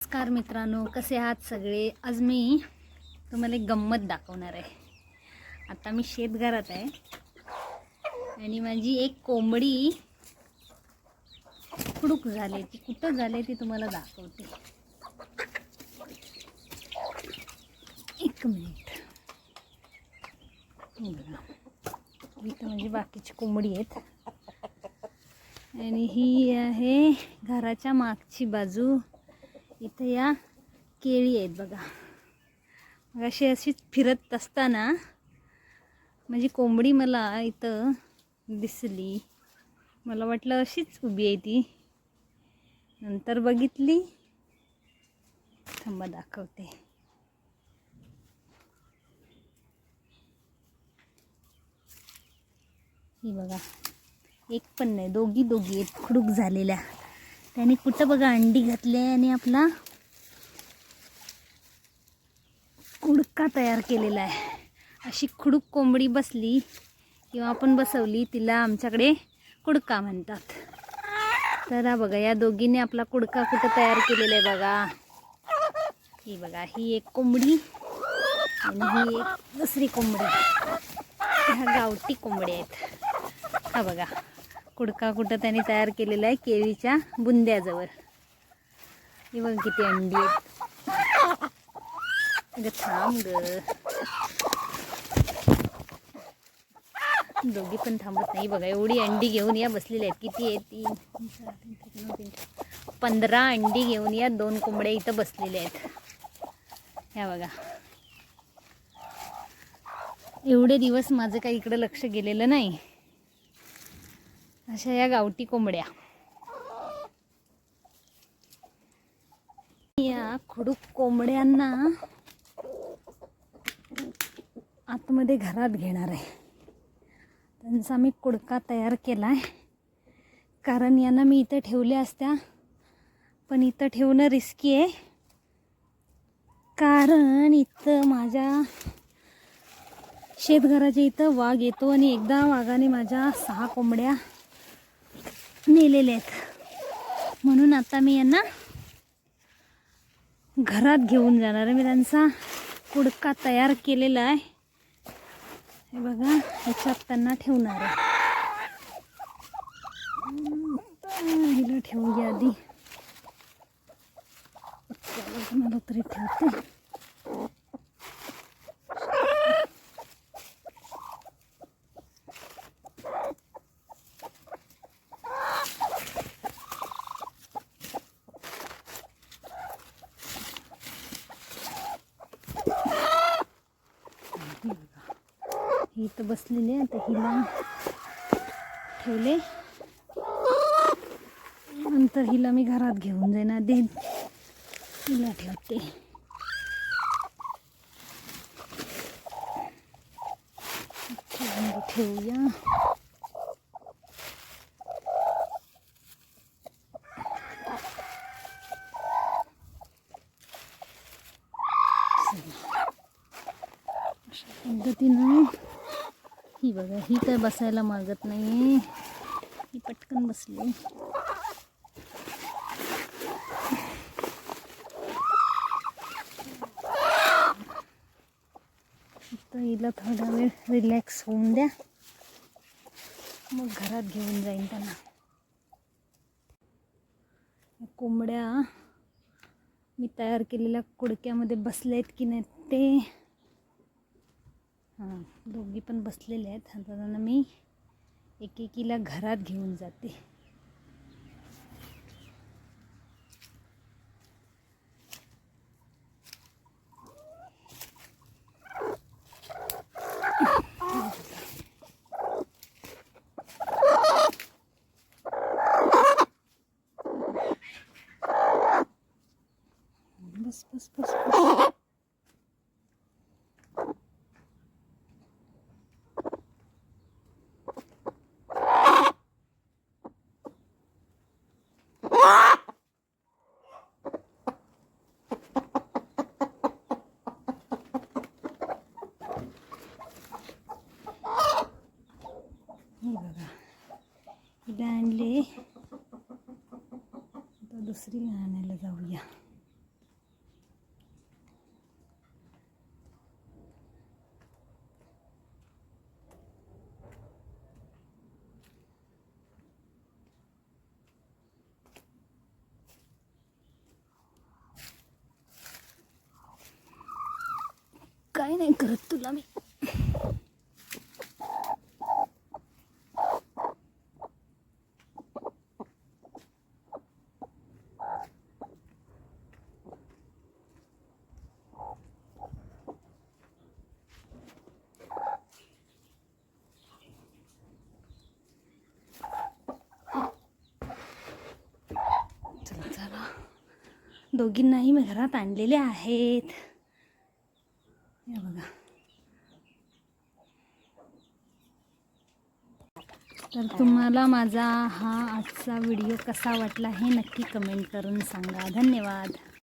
नमस्कार मित्रांनो, कसे आहात सगळे. आज मी तुम्हाला एक गंमत दाखवणार आहे. आता मी शेतघरात आहे आणि माझी एक कोंबडी खुडूक झाली. ती कुठं झाली ती तुम्हाला दाखवते. एक मिनिट. इथं म्हणजे बाकीची कोंबडी आहेत आणि ही आहे घराच्या मागची बाजू. इथं या केळी आहेत बघा. मग अशीच फिरत असताना माझी कोंबडी मला इथं दिसली. मला वाटलं अशीच उभी आहे ती. नंतर बघितली. थांबा दाखवते. ही बघा, एक पण नाही, दोघी आहेत खुडूक झालेल्या. त्याने कुठं बघा अंडी घातले आणि आपला कुडका तयार केलेला आहे. अशी खुडूक कोंबडी बसली किंवा आपण बसवली तिला आमच्याकडे कुडका म्हणतात. तर हा बघा, या दोघींनी आपला कुडका कुठं तयार केलेला आहे बघा. ही बघा, ही एक कोंबडी आणि ही एक दुसरी कोंबडी. ह्या गावठी कोंबड्या आहेत. हा बघा, कुडका कुठं त्याने तयार केलेला आहे केळीच्या बुंद्याजवळ. हे बघ किती अंडी आहेत. अगं थांब ग. दोघी पण थांबत नाही. बघा, एवढी अंडी घेऊन या बसलेल्या आहेत. किती आहेत? 15 अंडी घेऊन या 2 कोंबड्या इथं बसलेल्या आहेत. ह्या बघा, एवढे दिवस माझं काही इकडं लक्ष गेलेलं नाही. अशा या गावठी कोंबड्या. या खुडूक कोंबड्यांना आतमध्ये घरात घेणार आहे. त्यांचा मी कुडका तयार केला आहे. कारण यांना मी इथं ठेवल्या असत्या, पण इथं ठेवणं रिस्की आहे. कारण इथं माझ्या शेतघराच्या इथं वाघ येतो आणि एकदा वाघाने माझ्या 6 कोंबड्या नेलेल्या आहेत. म्हणून आता मी यांना घरात घेऊन जाणार आहे. मी त्यांचा कुडका तयार केलेला आहे. हे बघा, ह्याच्यात त्यांना ठेवणार आहे. हिला ठेवूया आधी. मला तरी ठेवते. ही इथं बसलेली आहे. आता हिला ठेवले, नंतर हिला मी घरात घेऊन जाईन. आधी हिला ठेवते. ठेवूया. अशा पद्धतीनं. ही बघा, ही काय बसायला मागत नाही. ही पटकन बसली. तर हिला थोडा वेळ रिलॅक्स होऊन द्या, मग घरात घेऊन जाईन त्यांना. कोंबड्या मी तयार केलेल्या कुडक्यामध्ये बसल्या आहेत की नाही ते. हां, दोघी पण बसलेल्या आहेत. आता त्यांना मी एकेकीला घरात घेऊन जाते. बस बस बस बस. हे बघा, हिला आणले. आता दुसरीला आणायला जाऊया. काय नाही करत तुला मी. चला दोघींनाही मी घरात आणलेले आहेत. हे बघा. तर तुम्हाला माझा हा आजचा व्हिडिओ कसा वाटला हे नक्की कमेंट करून सांगा. धन्यवाद.